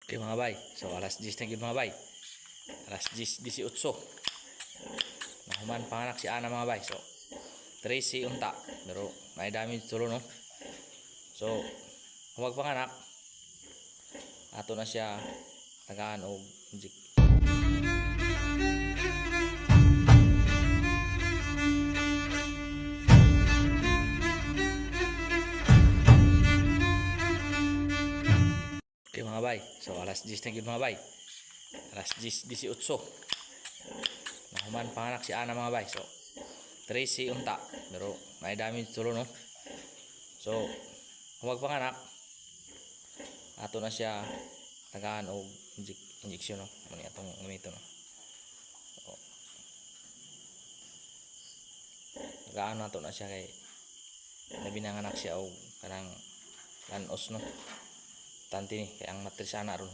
Okay mga bay, so alas 10 na gyud mga bay. Alas 10:18. Nahuman panganak si Ana mga bay. So 13 unta, pero may dami tulo no. So huwag panganak. Ato na siya tagaan og okay mga bay, so alas 10 na gyud mga bay. Alas 10:18. Nahuman panganak si Ana mga bay. So 13 unta, pero may dami tulo no. So huwag panganak. Ato na siya tagaan og injection no. Mani atong gamito no. So, tagaan nato na siya kay labi nanganak siya og kanang lanos no. Tanti ni kay ang matrisana ron.